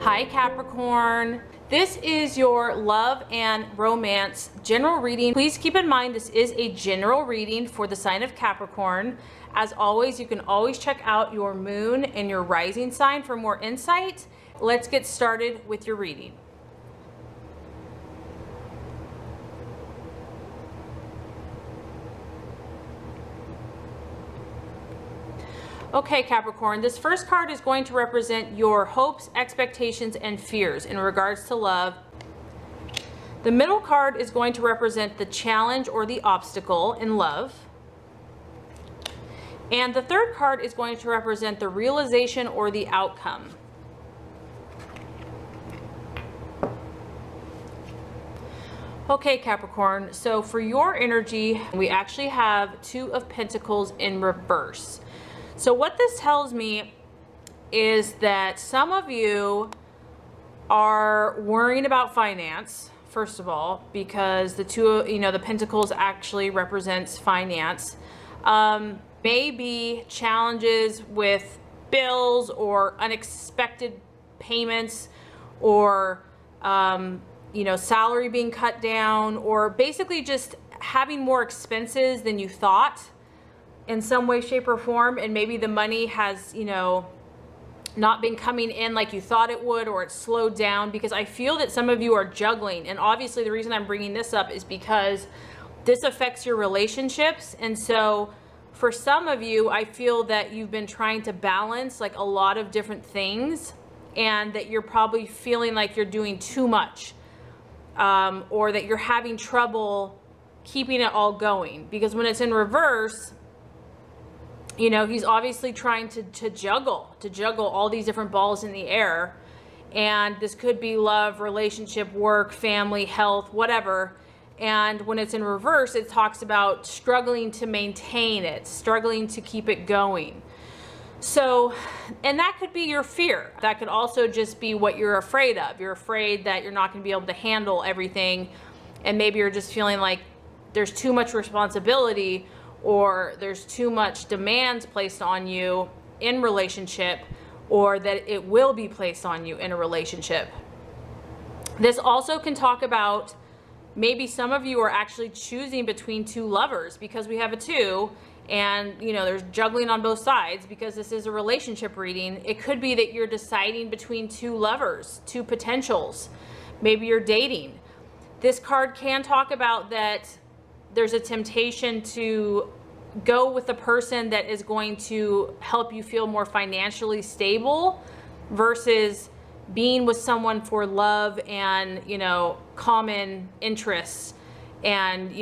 Hi Capricorn. This is your love and romance general reading. Please keep in mind this is a general reading for the sign of Capricorn. As always, you can always check out your moon and your rising sign for more insight. Let's get started with your reading. Okay, Capricorn, this first card is going to represent your hopes, expectations, and fears in regards to love. The middle card is going to represent the challenge or the obstacle in love. And the third card is going to represent the realization or the outcome. Okay, Capricorn, so for your energy, we actually have Two of Pentacles in reverse. So what this tells me is that some of you are worrying about finance, first of all, because the the Pentacles actually represents finance. Maybe challenges with bills or unexpected payments, or salary being cut down, or basically just having more expenses than you thought in some way, shape, or form, and maybe the money has, not been coming in like you thought it would, or it's slowed down, because I feel that some of you are juggling. And obviously the reason I'm bringing this up is because this affects your relationships. And so for some of you, I feel that you've been trying to balance like a lot of different things, and that you're probably feeling like you're doing too much, or that you're having trouble keeping it all going. Because when it's in reverse, he's obviously trying to juggle all these different balls in the air. And this could be love, relationship, work, family, health, whatever. And when it's in reverse, it talks about struggling to maintain it, struggling to keep it going. So, and that could be your fear. That could also just be what you're afraid of. You're afraid that you're not going to be able to handle everything. And maybe you're just feeling like there's too much responsibility, or there's too much demands placed on you in relationship, or that it will be placed on you in a relationship. This also can talk about maybe some of you are actually choosing between two lovers, because we have a two, and there's juggling on both sides, because this is a relationship reading. It could be that you're deciding between two lovers, two potentials. Maybe you're dating. This card can talk about that there's a temptation to go with the person that is going to help you feel more financially stable, versus being with someone for love and, common interests and,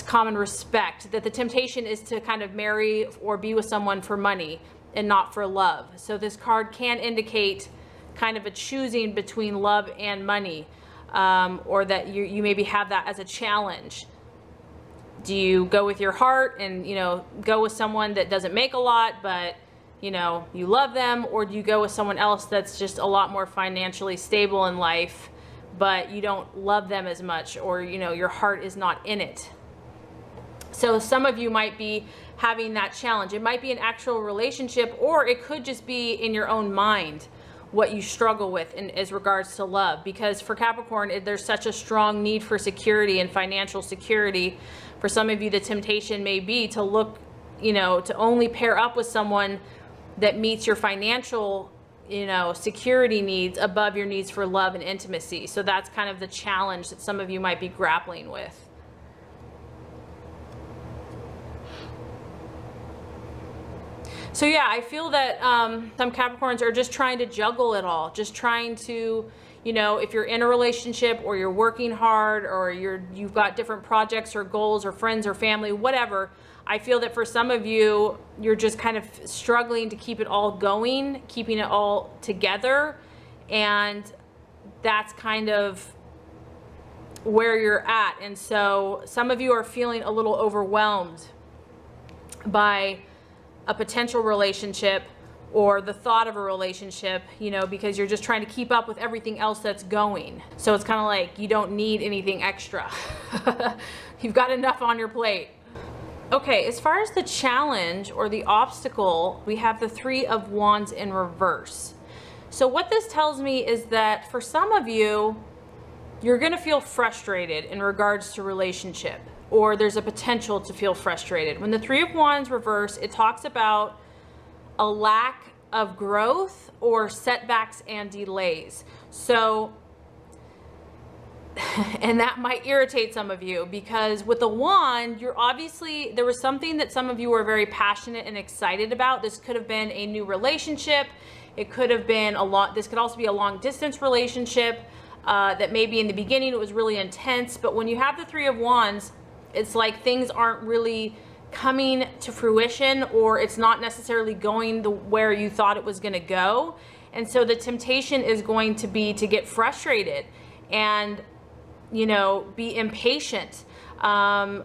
common respect. That the temptation is to kind of marry or be with someone for money and not for love. So this card can indicate kind of a choosing between love and money, or that you maybe have that as a challenge. Do you go with your heart and, go with someone that doesn't make a lot, but, you love them? Or do you go with someone else that's just a lot more financially stable in life, but you don't love them as much, or, your heart is not in it? So some of you might be having that challenge. It might be an actual relationship, or it could just be in your own mind what you struggle with as regards to love. Because for Capricorn, there's such a strong need for security and financial security. For some of you, the temptation may be to look, to only pair up with someone that meets your financial, security needs above your needs for love and intimacy. So that's kind of the challenge that some of you might be grappling with. So yeah, I feel that some Capricorns are just trying to juggle it all, just trying to, if you're in a relationship, or you're working hard, or you've got different projects or goals or friends or family, whatever. I feel that for some of you, you're just kind of struggling to keep it all going, keeping it all together. And that's kind of where you're at. And so some of you are feeling a little overwhelmed by a potential relationship, or the thought of a relationship, because you're just trying to keep up with everything else that's going. So it's kind of like you don't need anything extra. You've got enough on your plate. Okay, as far as the challenge or the obstacle, we have the Three of Wands in reverse. So what this tells me is that for some of you, you're going to feel frustrated in regards to relationship, or there's a potential to feel frustrated. When the Three of Wands reverse, it talks about a lack of growth or setbacks and delays. So, and that might irritate some of you, because with the wand, you're obviously, there was something that some of you were very passionate and excited about. This could have been a new relationship. It could have been this could also be a long distance relationship that maybe in the beginning it was really intense, but when you have the Three of Wands, it's like things aren't really coming to fruition, or it's not necessarily going where you thought it was going to go. And so the temptation is going to be to get frustrated and, you know, be impatient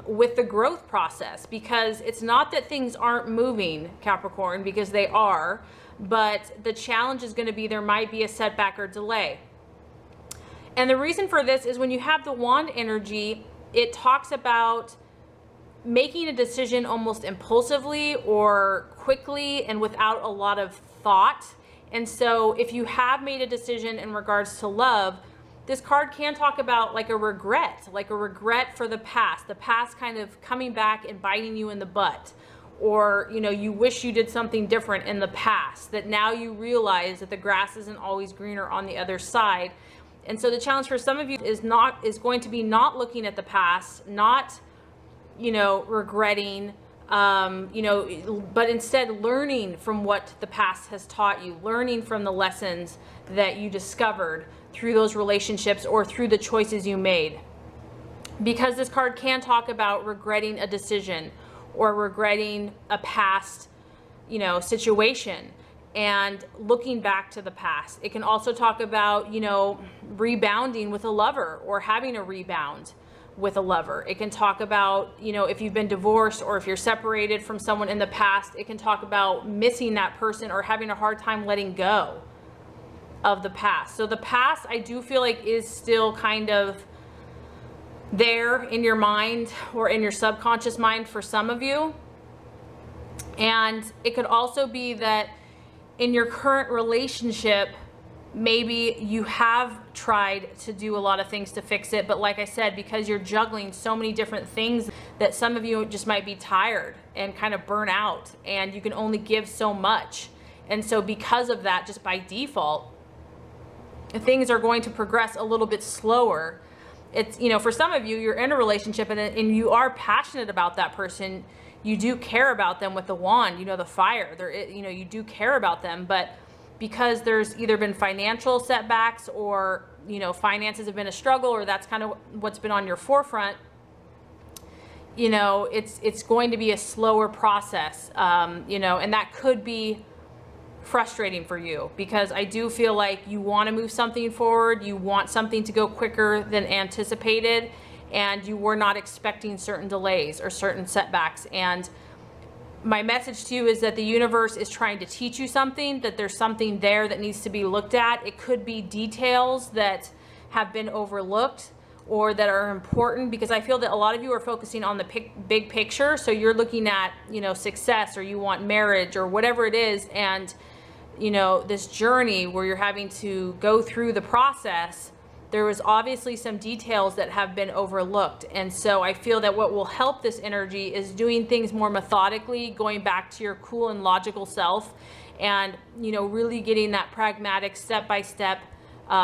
with the growth process, because it's not that things aren't moving, Capricorn, because they are, but the challenge is going to be there might be a setback or delay. And the reason for this is when you have the wand energy, it talks about making a decision almost impulsively or quickly and without a lot of thought. And so if you have made a decision in regards to love, this card can talk about like a regret for the past kind of coming back and biting you in the butt. Or, you know, you wish you did something different in the past, that now you realize that the grass isn't always greener on the other side. And so the challenge for some of you is going to be not looking at the past, not, you know, regretting, you know, but instead learning from what the past has taught you, learning from the lessons that you discovered through those relationships or through the choices you made. Because this card can talk about regretting a decision or regretting a past, you know, situation and looking back to the past. It can also talk about, you know, rebounding with a lover or having a rebound with a lover. It can talk about, you know, if you've been divorced or if you're separated from someone in the past. It can talk about missing that person or having a hard time letting go of the past. So the past, I do feel like, is still kind of there in your mind or in your subconscious mind for some of you. And it could also be that in your current relationship, maybe you have tried to do a lot of things to fix it, but like I said, because you're juggling so many different things, that some of you just might be tired and kind of burn out, and you can only give so much. And so because of that, just by default, things are going to progress a little bit slower. It's, you know, for some of you, you're in a relationship and you are passionate about that person. You do care about them with the wand, you know, the fire. You know, you do care about them, but because there's either been financial setbacks or, you know, finances have been a struggle, or that's kind of what's been on your forefront, you know, it's going to be a slower process, you know, and that could be frustrating for you, because I do feel like you want to move something forward, you want something to go quicker than anticipated, and you were not expecting certain delays or certain setbacks. And my message to you is that the universe is trying to teach you something, that there's something there that needs to be looked at. It could be details that have been overlooked or that are important, because I feel that a lot of you are focusing on the big picture. So you're looking at, you know, success, or you want marriage or whatever it is. And, you know, this journey where you're having to go through the process, there was obviously some details that have been overlooked. And so I feel that what will help this energy is doing things more methodically, going back to your cool and logical self, and, you know, really getting that pragmatic step-by-step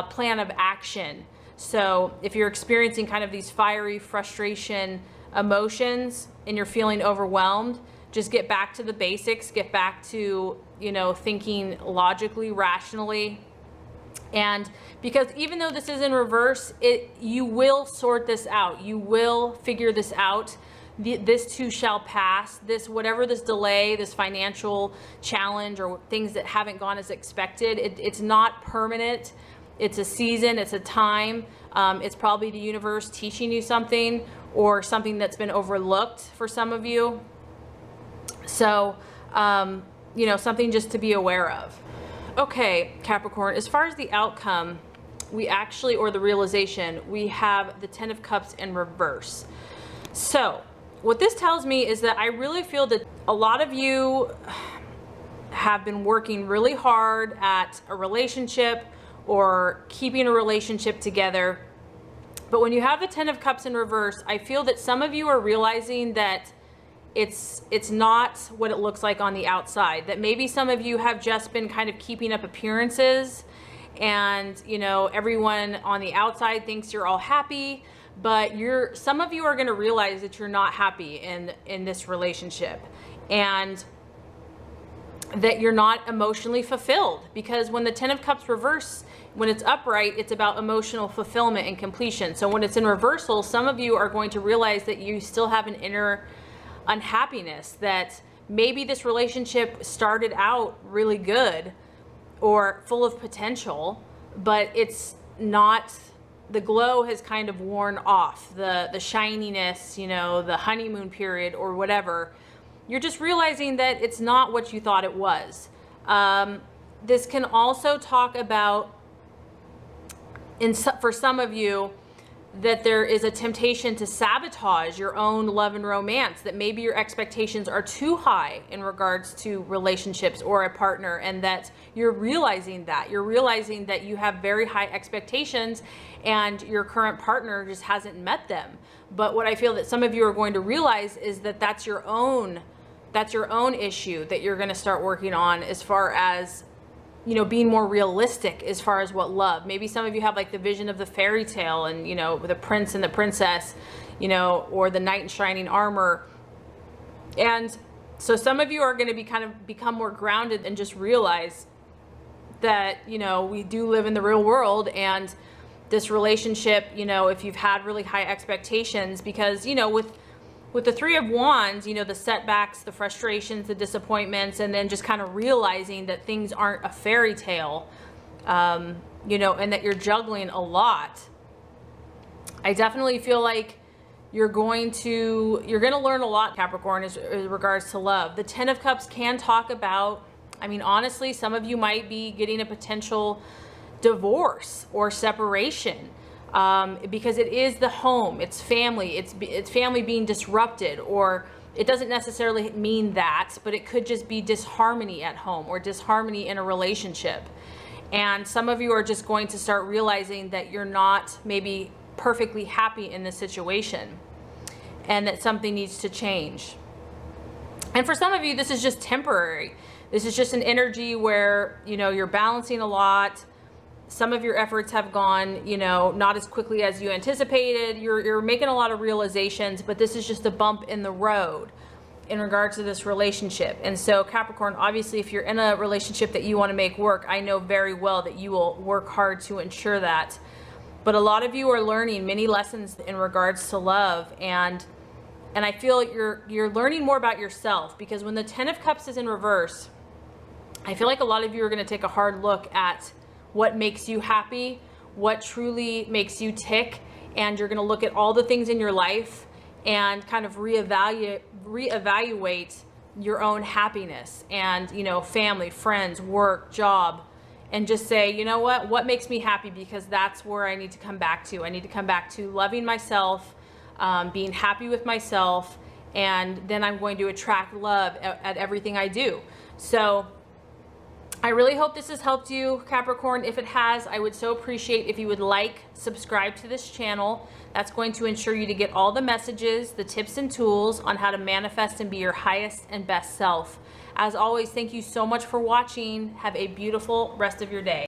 plan of action. So if you're experiencing kind of these fiery frustration emotions and you're feeling overwhelmed, just get back to the basics, get back to, you know, thinking logically, rationally. And because even though this is in reverse, you will sort this out. You will figure this out. This too shall pass. This, whatever this delay, this financial challenge, or things that haven't gone as expected, it's not permanent. It's a season, it's a time. It's probably the universe teaching you something, or something that's been overlooked for some of you. So, you know, something just to be aware of. Okay, Capricorn, as far as the outcome, we actually, or the realization, we have the Ten of Cups in reverse. So what this tells me is that I really feel that a lot of you have been working really hard at a relationship or keeping a relationship together. But when you have the Ten of Cups in reverse, I feel that some of you are realizing that it's not what it looks like on the outside. That maybe some of you have just been kind of keeping up appearances, and you know, everyone on the outside thinks you're all happy, but some of you are going to realize that you're not happy in this relationship, and that you're not emotionally fulfilled. Because when the Ten of Cups reverse, when it's upright, it's about emotional fulfillment and completion. So when it's in reversal, some of you are going to realize that you still have an inner unhappiness, that maybe this relationship started out really good or full of potential, but it's not, the glow has kind of worn off, the shininess, you know, the honeymoon period or whatever. You're just realizing that it's not what you thought it was. This can also talk about, for some of you, that there is a temptation to sabotage your own love and romance, that maybe your expectations are too high in regards to relationships or a partner, and that you're realizing that. You're realizing that you have very high expectations and your current partner just hasn't met them. But what I feel that some of you are going to realize is that that's your own issue that you're going to start working on, as far as, you know, being more realistic as far as what love. Maybe some of you have like the vision of the fairy tale and, you know, the prince and the princess, you know, or the knight in shining armor. And so some of you are going to become more grounded and just realize that, you know, we do live in the real world, and this relationship, you know, if you've had really high expectations, because, you know, with the Three of Wands, you know, the setbacks, the frustrations, the disappointments, and then just kind of realizing that things aren't a fairy tale, you know, and that you're juggling a lot. I definitely feel like you're going to learn a lot, Capricorn, as regards to love. The Ten of Cups can talk about, I mean, honestly, some of you might be getting a potential divorce or separation. Because it is the home, it's family, it's family being disrupted, or it doesn't necessarily mean that, but it could just be disharmony at home or disharmony in a relationship. And some of you are just going to start realizing that you're not maybe perfectly happy in this situation, and that something needs to change. And for some of you, this is just temporary. This is just an energy where, you know, you're balancing a lot. Some of your efforts have gone, you know, not as quickly as you anticipated. You're making a lot of realizations, but this is just a bump in the road in regards to this relationship. And so Capricorn, obviously, if you're in a relationship that you want to make work, I know very well that you will work hard to ensure that. But a lot of you are learning many lessons in regards to love, and I feel you're learning more about yourself, because when the Ten of Cups is in reverse, I feel like a lot of you are going to take a hard look at what makes you happy, what truly makes you tick, and you're going to look at all the things in your life and kind of reevaluate your own happiness and, you know, family, friends, work, job, and just say, you know what makes me happy, because that's where I need to come back to. I need to come back to loving myself, being happy with myself, and then I'm going to attract love at everything I do. So I really hope this has helped you, Capricorn. If it has, I would so appreciate if you would like, subscribe to this channel. That's going to ensure you to get all the messages, the tips and tools on how to manifest and be your highest and best self. As always, thank you so much for watching. Have a beautiful rest of your day.